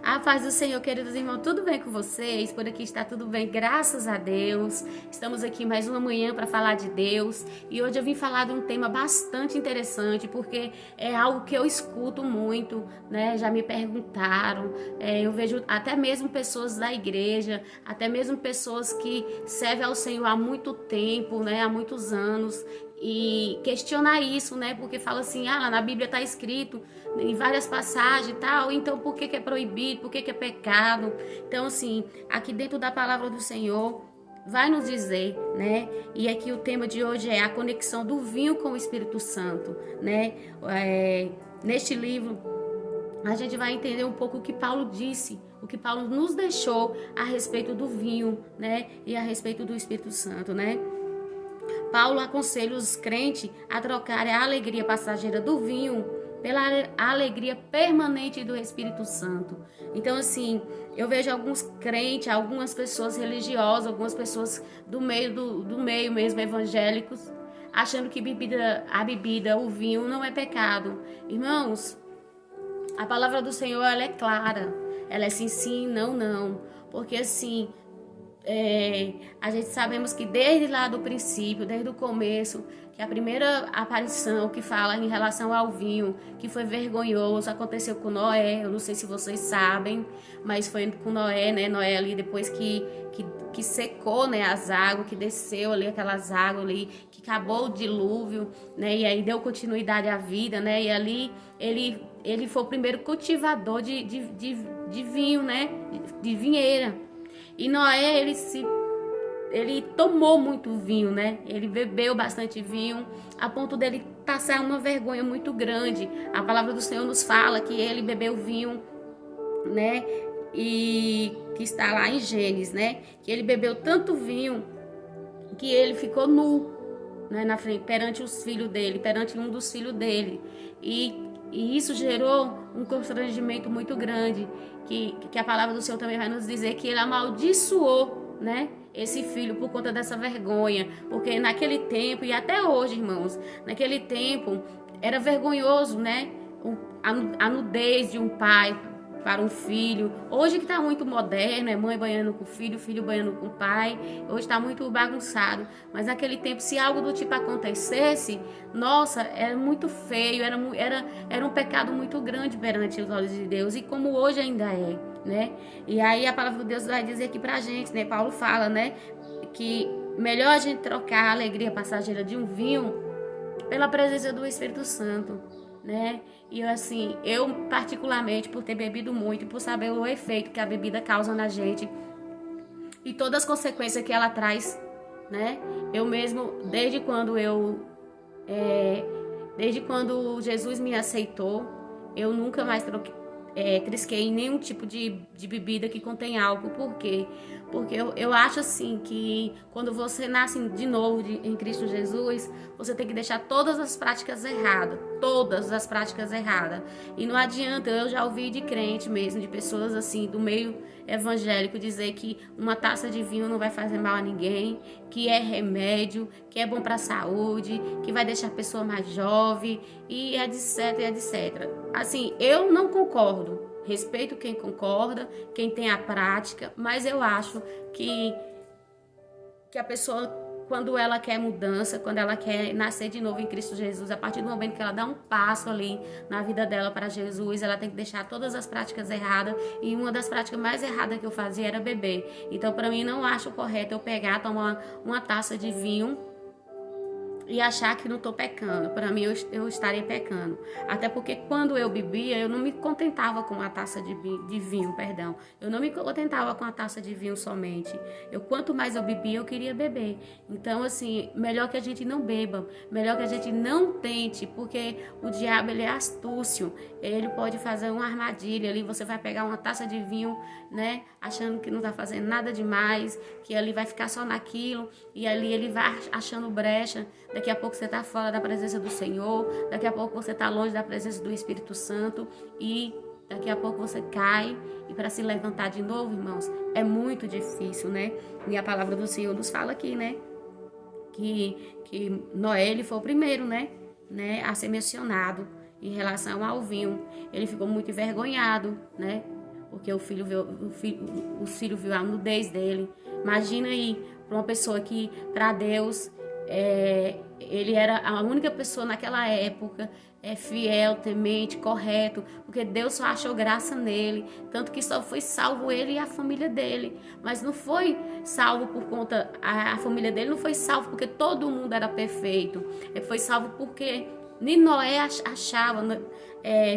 A paz do Senhor, queridos irmãos, tudo bem com vocês? Por aqui está tudo bem, graças a Deus. Estamos aqui mais uma manhã para falar de Deus e hoje eu vim falar de um tema bastante interessante porque é algo que eu escuto muito, né? Já me perguntaram, eu vejo até mesmo pessoas da igreja, até mesmo pessoas que servem ao Senhor há muito tempo, né? Há muitos anos. E questionar isso, né? Porque fala assim, lá na Bíblia está escrito em várias passagens e tal, então por que é proibido, por que é pecado? Então, assim, aqui dentro da palavra do Senhor vai nos dizer, né? E aqui o tema de hoje é a conexão do vinho com o Espírito Santo, né? Neste livro a gente vai entender um pouco o que Paulo disse, o que Paulo nos deixou a respeito do vinho, né? E a respeito do Espírito Santo, né? Paulo aconselha os crentes a trocarem a alegria passageira do vinho pela alegria permanente do Espírito Santo. Então, assim, eu vejo alguns crentes, algumas pessoas religiosas, algumas pessoas do meio mesmo evangélicos, achando que a bebida, o vinho não é pecado. Irmãos, a palavra do Senhor, ela é clara. Ela é sim, sim, não, não. Porque, assim, a gente sabemos que desde lá do princípio, desde o começo, que a primeira aparição que fala em relação ao vinho, que foi vergonhoso, aconteceu com Noé. Eu não sei se vocês sabem, mas foi com Noé, né? Noé ali depois que secou, né, as águas, que desceu ali aquelas águas ali, que acabou o dilúvio, né? E aí deu continuidade à vida, né? E ali ele foi o primeiro cultivador de vinho, né? De vinheira. E Noé, ele tomou muito vinho, né? Ele bebeu bastante vinho, a ponto dele passar uma vergonha muito grande. A palavra do Senhor nos fala que ele bebeu vinho, né? E que está lá em Gênesis, né? Que ele bebeu tanto vinho que ele ficou nu, né? Na frente, perante os filhos dele, perante um dos filhos dele. E isso gerou um constrangimento muito grande, que a palavra do Senhor também vai nos dizer que ele amaldiçoou, né, esse filho por conta dessa vergonha, porque naquele tempo, e até hoje, irmãos, naquele tempo era vergonhoso, né, a nudez de um pai para um filho. Hoje que está muito moderno, é mãe banhando com o filho banhando com o pai. Hoje está muito bagunçado. Mas naquele tempo, se algo do tipo acontecesse, nossa, era muito feio, era um pecado muito grande perante os olhos de Deus. E como hoje ainda é, né? E aí a palavra de Deus vai dizer aqui pra gente, né? Paulo fala, né? Que melhor a gente trocar a alegria passageira de um vinho pela presença do Espírito Santo, né? E assim, eu particularmente, por ter bebido muito, por saber o efeito que a bebida causa na gente e todas as consequências que ela traz, né? Eu mesmo, desde quando Jesus me aceitou, eu nunca mais trisquei em nenhum tipo de bebida que contém álcool. Por quê? Porque eu acho assim que quando você nasce de novo em Cristo Jesus, você tem que deixar todas as práticas erradas. Todas as práticas erradas. E não adianta, eu já ouvi de crente mesmo, de pessoas assim, do meio evangélico, dizer que uma taça de vinho não vai fazer mal a ninguém, que é remédio, que é bom para a saúde, que vai deixar a pessoa mais jovem, e etc, etc. Assim, eu não concordo. Respeito quem concorda, quem tem a prática, mas eu acho que a pessoa, quando ela quer mudança, quando ela quer nascer de novo em Cristo Jesus, a partir do momento que ela dá um passo ali na vida dela para Jesus, ela tem que deixar todas as práticas erradas. E uma das práticas mais erradas que eu fazia era beber. Então, para mim, não acho correto eu pegar, tomar uma taça de vinho e achar que não estou pecando. Para mim, eu estaria pecando. Até porque quando eu bebia, eu não me contentava com a taça de vinho, perdão. Eu não me contentava com a taça de vinho somente. Quanto mais eu bebia, eu queria beber. Então, assim, melhor que a gente não beba. Melhor que a gente não tente, porque o diabo, ele é astúcio. Ele pode fazer uma armadilha ali. Você vai pegar uma taça de vinho, né, achando que não está fazendo nada demais, que ali vai ficar só naquilo, e ali ele vai achando brecha. Daqui a pouco você está fora da presença do Senhor, daqui a pouco você está longe da presença do Espírito Santo e daqui a pouco você cai. E para se levantar de novo, irmãos, é muito difícil, né? E a palavra do Senhor nos fala aqui, né? Que Noé, ele foi o primeiro, né, a ser mencionado em relação ao vinho. Ele ficou muito envergonhado, né? porque os filhos viu a nudez dele. Imagina aí, para uma pessoa que, para Deus, ele era a única pessoa naquela época fiel, temente, correto, porque Deus só achou graça nele, tanto que só foi salvo ele e a família dele, mas não foi salvo por conta, a família dele não foi salvo porque todo mundo era perfeito, ele foi salvo porque em Noé achava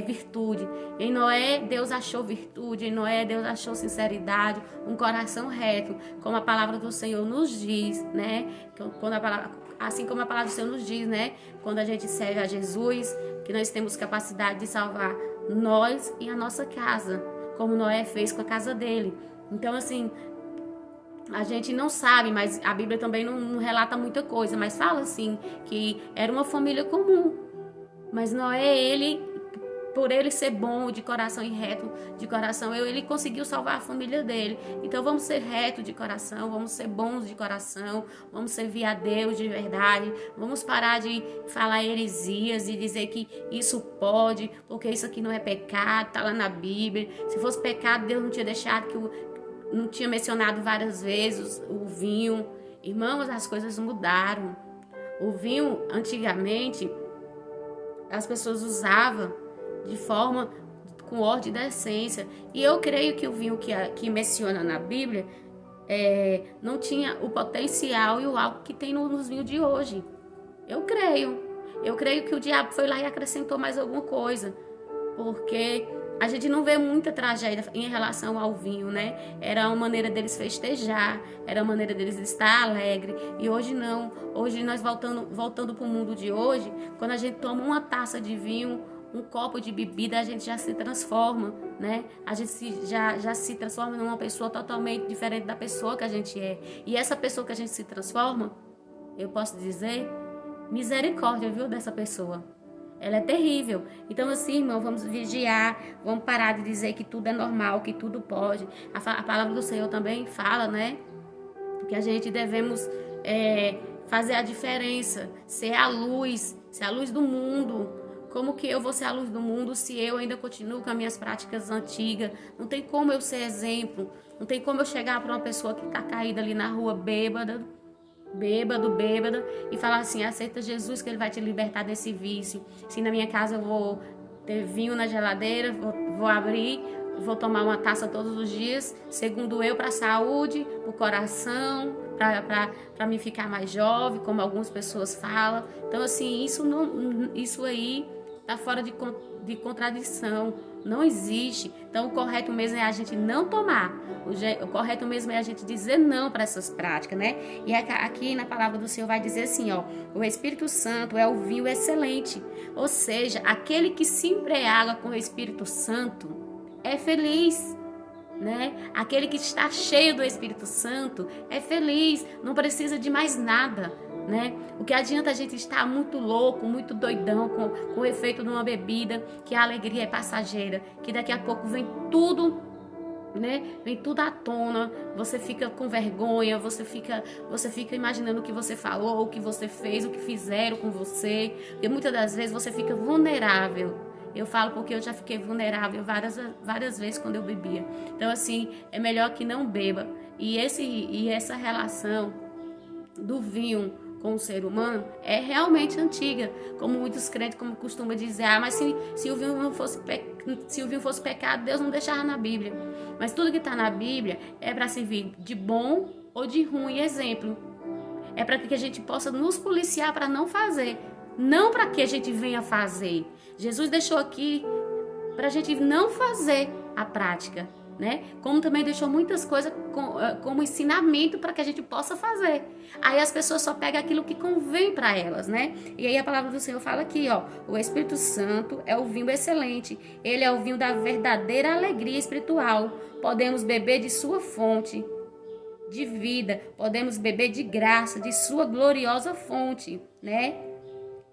virtude, em Noé Deus achou virtude, em Noé Deus achou sinceridade, um coração reto, como a palavra do Senhor nos diz, né? Assim como a palavra do Senhor nos diz, né? Quando a gente serve a Jesus, que nós temos capacidade de salvar nós e a nossa casa, como Noé fez com a casa dele. Então, assim, a gente não sabe, mas a Bíblia também não relata muita coisa, mas fala assim, que era uma família comum. Mas Noé, por ele ser bom de coração e reto de coração, ele conseguiu salvar a família dele. Então vamos ser retos de coração, vamos ser bons de coração, vamos servir a Deus de verdade, vamos parar de falar heresias e dizer que isso pode, porque isso aqui não é pecado, está lá na Bíblia. Se fosse pecado, Deus não tinha deixado, não tinha mencionado várias vezes o vinho. Irmãos, as coisas mudaram. O vinho, antigamente, as pessoas usavam de forma com ordem e decência. E eu creio que o vinho que menciona na Bíblia não tinha o potencial e o álcool que tem nos vinhos de hoje. Eu creio que o diabo foi lá e acrescentou mais alguma coisa, porque a gente não vê muita tragédia em relação ao vinho, né? Era uma maneira deles festejar, era uma maneira deles estar alegre. E hoje não. Hoje nós voltando para o mundo de hoje, quando a gente toma uma taça de vinho, um copo de bebida, a gente já se transforma, né? A gente já se transforma numa pessoa totalmente diferente da pessoa que a gente é. E essa pessoa que a gente se transforma, eu posso dizer, misericórdia, viu, dessa pessoa. Ela é terrível. Então, assim, irmão, vamos vigiar, vamos parar de dizer que tudo é normal, que tudo pode. A palavra do Senhor também fala, né? Que a gente devemos fazer a diferença, ser a luz do mundo. Como que eu vou ser a luz do mundo se eu ainda continuo com as minhas práticas antigas? Não tem como eu ser exemplo. Não tem como eu chegar para uma pessoa que está caída ali na rua bêbada, e falar assim, aceita Jesus que ele vai te libertar desse vício. Se na minha casa eu vou ter vinho na geladeira, vou abrir, vou tomar uma taça todos os dias, segundo eu, para a saúde, para o coração, para me ficar mais jovem, como algumas pessoas falam. Então, assim, isso aí está fora de contradição, não existe. Então, o correto mesmo é a gente não tomar, o correto mesmo é a gente dizer não para essas práticas, né? E aqui na palavra do Senhor vai dizer assim, ó, o Espírito Santo é o vinho excelente, ou seja, aquele que se embriaga com o Espírito Santo é feliz, né? Aquele que está cheio do Espírito Santo é feliz, não precisa de mais nada, né? O que adianta a gente estar muito louco, muito doidão com o efeito de uma bebida, que a alegria é passageira, que daqui a pouco vem tudo, né? Vem tudo à tona, você fica com vergonha, você fica imaginando o que você falou, o que você fez, o que fizeram com você, e muitas das vezes você fica vulnerável. Eu falo porque eu já fiquei vulnerável várias vezes quando eu bebia. Então, assim, é melhor que não beba. E essa relação do vinho com o ser humano é realmente antiga. Como muitos crentes costumam dizer, mas se o vinho fosse pecado, Deus não deixava na Bíblia. Mas tudo que está na Bíblia é para servir de bom ou de ruim exemplo. É para que a gente possa nos policiar para não fazer. Não para que a gente venha fazer. Jesus deixou aqui para a gente não fazer a prática, né? Como também deixou muitas coisas como ensinamento para que a gente possa fazer. Aí as pessoas só pegam aquilo que convém para elas, né? E aí a palavra do Senhor fala aqui, ó, o Espírito Santo é o vinho excelente. Ele é o vinho da verdadeira alegria espiritual. Podemos beber de sua fonte de vida, podemos beber de graça, de sua gloriosa fonte, né?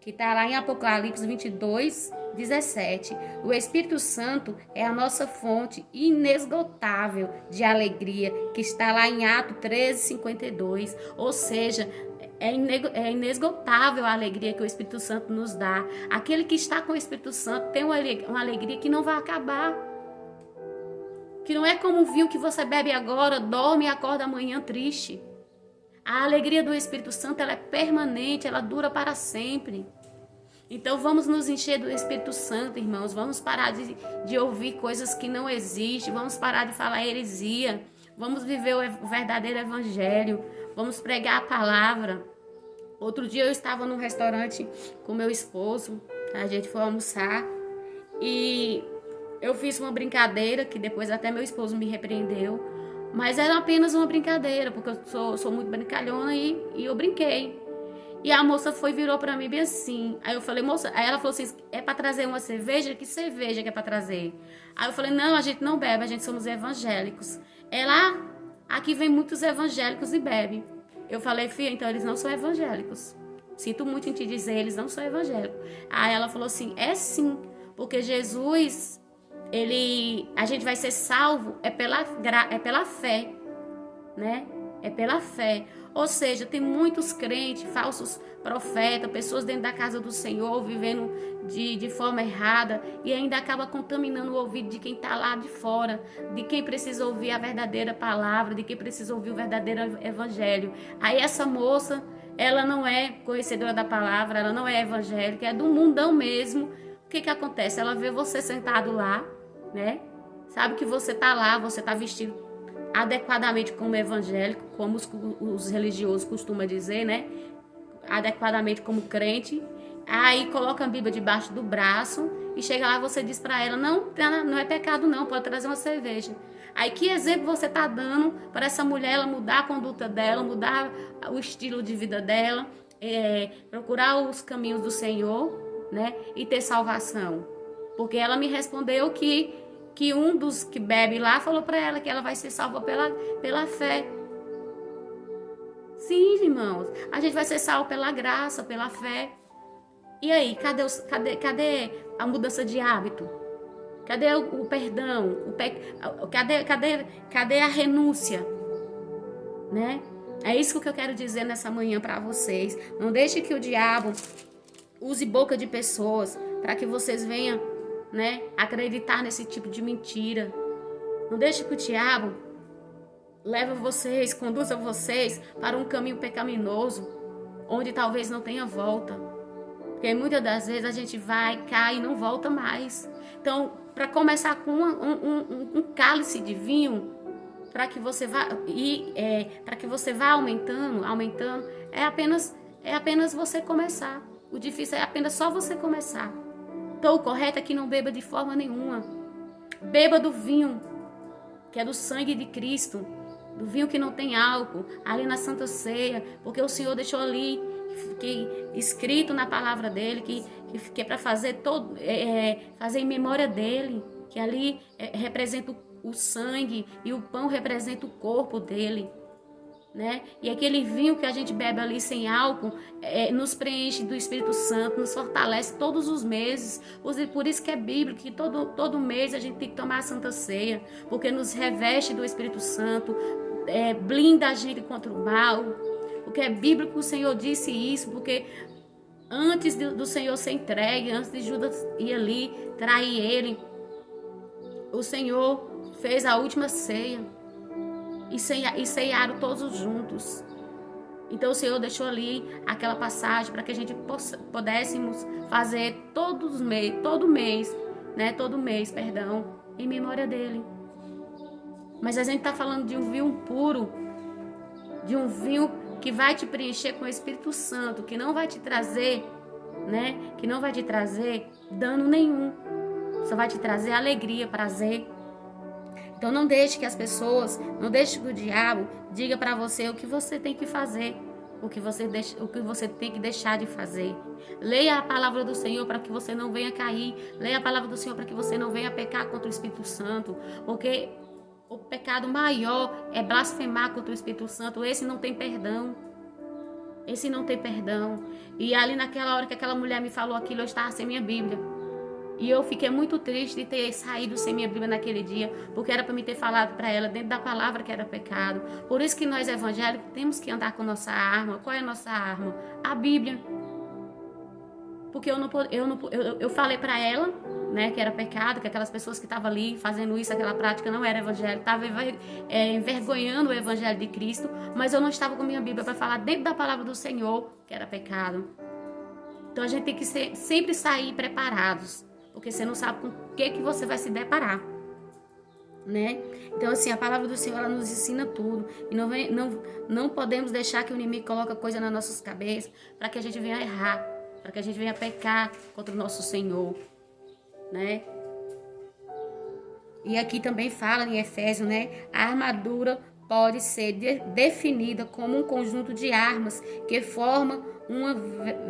Que está lá em Apocalipse 22, 17. O Espírito Santo é a nossa fonte inesgotável de alegria, que está lá em Atos 13, 52. Ou seja, é inesgotável a alegria que o Espírito Santo nos dá. Aquele que está com o Espírito Santo tem uma alegria que não vai acabar. Que não é como um vinho que você bebe agora, dorme e acorda amanhã triste. A alegria do Espírito Santo, ela é permanente, ela dura para sempre. Então vamos nos encher do Espírito Santo, irmãos. Vamos parar de ouvir coisas que não existem. Vamos parar de falar heresia. Vamos viver o verdadeiro evangelho. Vamos pregar a palavra. Outro dia eu estava num restaurante com meu esposo. A gente foi almoçar. E eu fiz uma brincadeira, que depois até meu esposo me repreendeu. Mas era apenas uma brincadeira, porque eu sou muito brincalhona e eu brinquei. E a moça virou pra mim bem assim. Aí eu falei, moça, aí ela falou assim, é pra trazer uma cerveja? Que cerveja que é pra trazer? Aí eu falei, não, a gente não bebe, a gente somos evangélicos. Ela, aqui vem muitos evangélicos e bebe. Eu falei, filha, então eles não são evangélicos. Sinto muito em te dizer, eles não são evangélicos. Aí ela falou assim, é sim, porque Jesus, a gente vai ser salvo, é pela fé, né? É pela fé. Ou seja, tem muitos crentes, falsos profetas, pessoas dentro da casa do Senhor, vivendo de forma errada e ainda acaba contaminando o ouvido de quem está lá de fora, de quem precisa ouvir a verdadeira palavra, de quem precisa ouvir o verdadeiro evangelho. Aí essa moça, ela não é conhecedora da palavra, ela não é evangélica, é do mundão mesmo. O que acontece? Ela vê você sentado lá, né? Sabe que você está lá, você está vestido adequadamente como evangélico, como os religiosos costumam dizer, né? Adequadamente como crente. Aí coloca a Bíblia debaixo do braço e chega lá e você diz para ela, não é pecado não, pode trazer uma cerveja. Aí que exemplo você está dando para essa mulher, ela mudar a conduta dela, mudar o estilo de vida dela, procurar os caminhos do Senhor, né? E ter salvação. Porque ela me respondeu que um dos que bebe lá falou para ela que ela vai ser salva pela fé. Sim, irmãos, a gente vai ser salvo pela graça, pela fé. E aí, cadê a mudança de hábito? Cadê o perdão? Cadê a renúncia? Né? É isso que eu quero dizer nessa manhã para vocês. Não deixe que o diabo use boca de pessoas para que vocês venham, né, acreditar nesse tipo de mentira. Não deixe que o diabo leve vocês, conduza vocês para um caminho pecaminoso, onde talvez não tenha volta. Porque muitas das vezes a gente vai, cai e não volta mais. Então, para começar com um cálice de vinho, para que você vá aumentando, é apenas você começar. O difícil é apenas só você começar. Então, o correto é que não beba de forma nenhuma. Beba do vinho, que é do sangue de Cristo, do vinho que não tem álcool, ali na Santa Ceia, porque o Senhor deixou ali escrito na palavra dele, que é para fazer fazer em memória dele, que ali representa o sangue e o pão representa o corpo dele. Né? E aquele vinho que a gente bebe ali sem álcool nos preenche do Espírito Santo, nos fortalece todos os meses. Por isso que é bíblico que todo mês a gente tem que tomar a Santa Ceia, porque nos reveste do Espírito Santo, blinda a gente contra o mal. Porque é bíblico que o Senhor disse isso, porque antes do Senhor ser entregue, antes de Judas ir ali trair ele, o Senhor fez a última ceia. E ceiaram todos juntos. Então o Senhor deixou ali aquela passagem para que a gente pudéssemos fazer todo mês, em memória dele. Mas a gente está falando de um vinho puro, de um vinho que vai te preencher com o Espírito Santo, que não vai te trazer, né? Que não vai te trazer dano nenhum. Só vai te trazer alegria, prazer. Então não deixe que as pessoas, não deixe que o diabo diga para você o que você tem que fazer, o que você tem que deixar de fazer. Leia a palavra do Senhor para que você não venha cair. Leia a palavra do Senhor para que você não venha pecar contra o Espírito Santo. Porque o pecado maior é blasfemar contra o Espírito Santo. Esse não tem perdão. Esse não tem perdão. E ali naquela hora que aquela mulher me falou aquilo, eu estava sem minha Bíblia. E eu fiquei muito triste de ter saído sem minha Bíblia naquele dia, porque era para me ter falado para ela dentro da palavra que era pecado. Por isso que nós evangélicos temos que andar com nossa arma. Qual é a nossa arma? A Bíblia. porque eu falei para ela, né, que era pecado, que aquelas pessoas que estavam ali fazendo isso, aquela prática não era evangelho, estava envergonhando o evangelho de Cristo, mas eu não estava com minha Bíblia para falar dentro da palavra do Senhor que era pecado. Então a gente tem que sempre sair preparados, porque você não sabe com o que você vai se deparar, né? Então assim, a palavra do Senhor, ela nos ensina tudo, e não podemos deixar que o inimigo coloque coisa nas nossas cabeças para que a gente venha errar, para que a gente venha pecar contra o nosso Senhor, né? E aqui também fala em Efésios, né? A armadura pode ser definida como um conjunto de armas que forma uma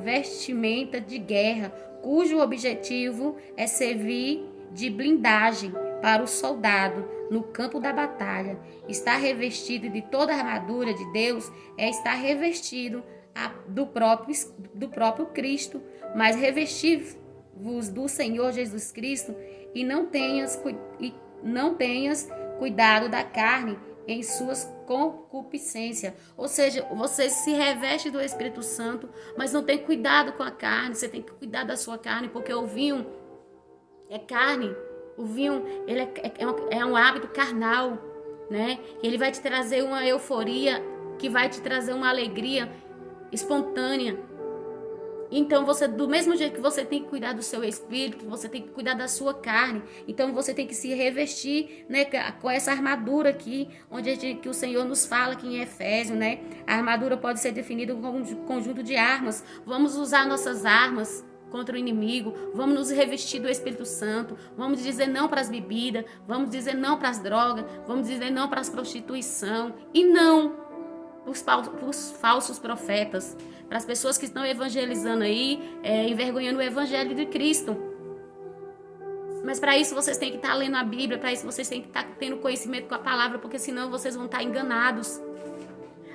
vestimenta de guerra, cujo objetivo é servir de blindagem para o soldado no campo da batalha. Estar revestido de toda a armadura de Deus é estar revestido do próprio Cristo, mas revestir-vos do Senhor Jesus Cristo e não tenhas cuidado da carne em suas concupiscências. Ou seja, você se reveste do Espírito Santo, mas não tem cuidado com a carne. Você tem que cuidar da sua carne, porque o vinho é carne. O vinho, ele é um hábito carnal, né? Ele vai te trazer uma euforia, que vai te trazer uma alegria espontânea. Então, do mesmo jeito que você tem que cuidar do seu espírito, você tem que cuidar da sua carne. Então, você tem que se revestir, né, com essa armadura aqui, que o Senhor nos fala aqui em Efésios, né? A armadura pode ser definida como um conjunto de armas. Vamos usar nossas armas contra o inimigo, vamos nos revestir do Espírito Santo, vamos dizer não para as bebidas, vamos dizer não para as drogas, vamos dizer não para as prostituição e não para os falsos profetas, para as pessoas que estão evangelizando aí, envergonhando o evangelho de Cristo. Mas para isso vocês têm que estar lendo a Bíblia, para isso vocês têm que estar tendo conhecimento com a palavra, porque senão vocês vão estar enganados.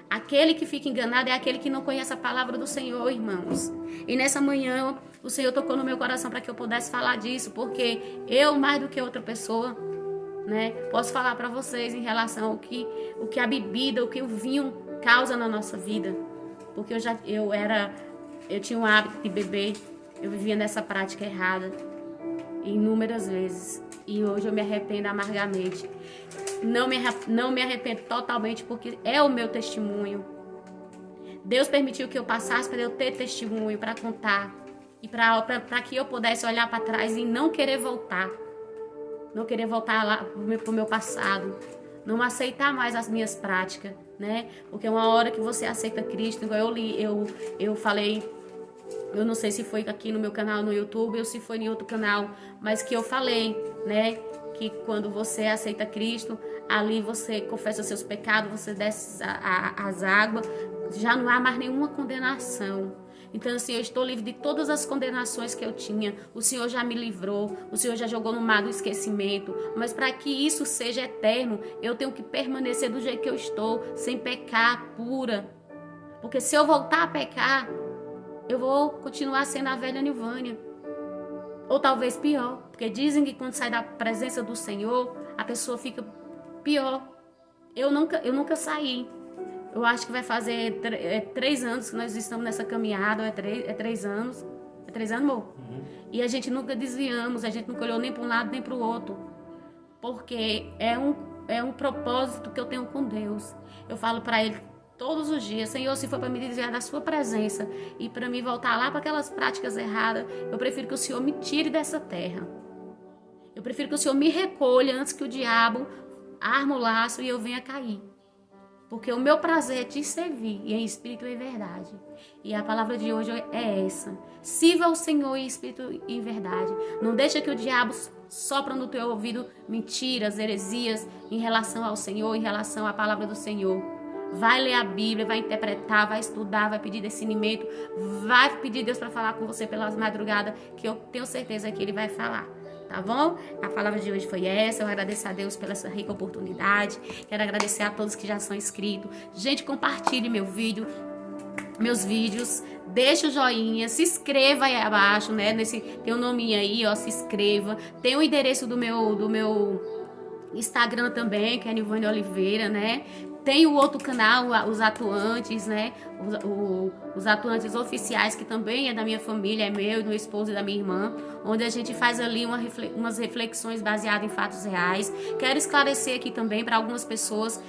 Aquele que fica enganado é aquele que não conhece a palavra do Senhor, irmãos. E nessa manhã, o Senhor tocou no meu coração para que eu pudesse falar disso, porque eu, mais do que outra pessoa, né, posso falar para vocês em relação ao que a bebida, o que o vinho causa na nossa vida. Porque eu tinha um hábito de beber, eu vivia nessa prática errada inúmeras vezes. E hoje eu me arrependo amargamente. Não me arrependo totalmente, porque é o meu testemunho. Deus permitiu que eu passasse para eu ter testemunho, para contar. E para que eu pudesse olhar para trás e não querer voltar. Não querer voltar lá para o meu passado. Não aceitar mais as minhas práticas, né? Porque uma hora que você aceita Cristo, igual eu falei, eu não sei se foi aqui no meu canal no YouTube ou se foi em outro canal, mas que eu falei, né? Que quando você aceita Cristo, ali você confessa os seus pecados, você desce as águas, já não há mais nenhuma condenação. Então, assim, eu estou livre de todas as condenações que eu tinha. O Senhor já me livrou, o Senhor já jogou no mar do esquecimento. Mas para que isso seja eterno, eu tenho que permanecer do jeito que eu estou, sem pecar, pura. Porque se eu voltar a pecar, eu vou continuar sendo a velha Nilvânia. Ou talvez pior, porque dizem que quando sai da presença do Senhor, a pessoa fica pior. Eu nunca saí. Eu acho que vai fazer 3 anos que nós estamos nessa caminhada, 3 anos. É 3 anos, amor? Uhum. E a gente nunca desviamos, a gente nunca olhou nem para um lado nem para o outro. Porque é um propósito que eu tenho com Deus. Eu falo para Ele todos os dias: Senhor, se for para me desviar da sua presença e para me voltar lá para aquelas práticas erradas, eu prefiro que o Senhor me tire dessa terra. Eu prefiro que o Senhor me recolha antes que o diabo arme o laço e eu venha cair. Porque o meu prazer é te servir, e em espírito e em verdade. E a palavra de hoje é essa: sirva ao Senhor em espírito e em verdade. Não deixa que o diabo sopra no teu ouvido mentiras, heresias em relação ao Senhor, em relação à palavra do Senhor. Vai ler a Bíblia, vai interpretar, vai estudar, vai pedir discernimento, vai pedir Deus para falar com você pelas madrugadas, que eu tenho certeza que Ele vai falar. Tá bom? A palavra de hoje foi essa. Eu agradeço a Deus pela essa rica oportunidade. Quero agradecer a todos que já são inscritos. Gente, compartilhe meus vídeos. Deixa o joinha. Se inscreva aí abaixo, né? Tem um nominho aí, ó. Se inscreva. Tem o endereço do meu Instagram também, que é Nilvânia Oliveira, né? Tem o outro canal, os atuantes, né? Os atuantes oficiais, que também é da minha família, é meu, do meu esposo e da minha irmã, onde a gente faz ali umas reflexões baseadas em fatos reais. Quero esclarecer aqui também para algumas pessoas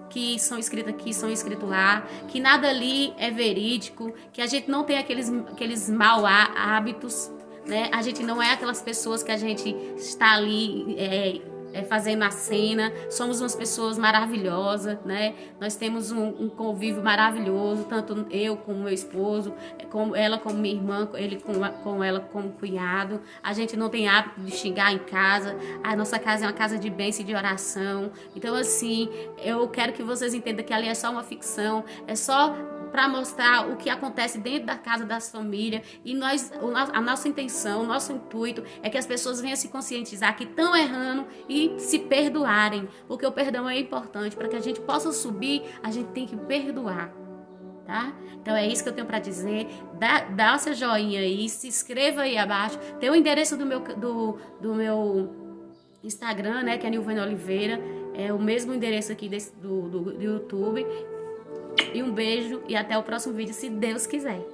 que são inscritas aqui, são inscritos lá, que nada ali é verídico, que a gente não tem aqueles mau hábitos, né? A gente não é aquelas pessoas que a gente está ali fazendo a cena. Somos umas pessoas maravilhosas, né? Nós temos um convívio maravilhoso, tanto eu como meu esposo, como ela como minha irmã, ele com ela como cunhado. A gente não tem hábito de xingar em casa. A nossa casa é uma casa de bênção e de oração. Então, assim, eu quero que vocês entendam que ali é só uma ficção, é só para mostrar o que acontece dentro da casa das famílias. E a nossa intenção, o nosso intuito é que as pessoas venham se conscientizar que estão errando e se perdoarem, porque o perdão é importante. Para que a gente possa subir, a gente tem que perdoar, tá? Então é isso que eu tenho para dizer. Dá o seu joinha aí, se inscreva aí abaixo. Tem o endereço do meu Instagram, né, que é Nilvânia Oliveira. É o mesmo endereço aqui do YouTube. E um beijo e até o próximo vídeo, se Deus quiser.